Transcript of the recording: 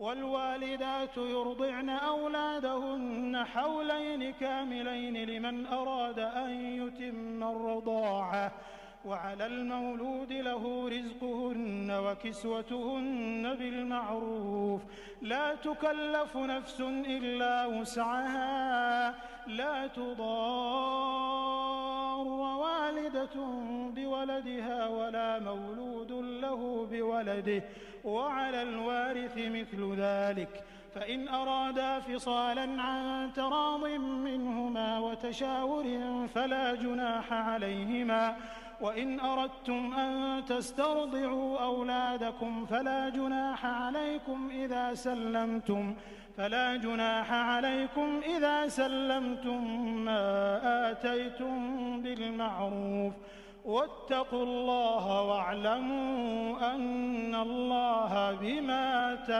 والوالدات يرضعن أولادهن حولين كاملين لمن أراد أن يتم الرضاعة، وعلى المولود له رزقهن وكسوتهن بالمعروف، لا تكلف نفس إلا وسعها، لا تضار والدة بولدها ولا مولود له بولده، وعلى الوارث مثل ذلك، فإن أرادا فصالا عن تراض منهما وتشاور فلا جناح عليهما، وإن أردتم أن تسترضعوا أولادكم فلا جناح عليكم إذا سلمتم ما آتيتم بالمعروف، واتقوا الله واعلموا أن الله بما تعملون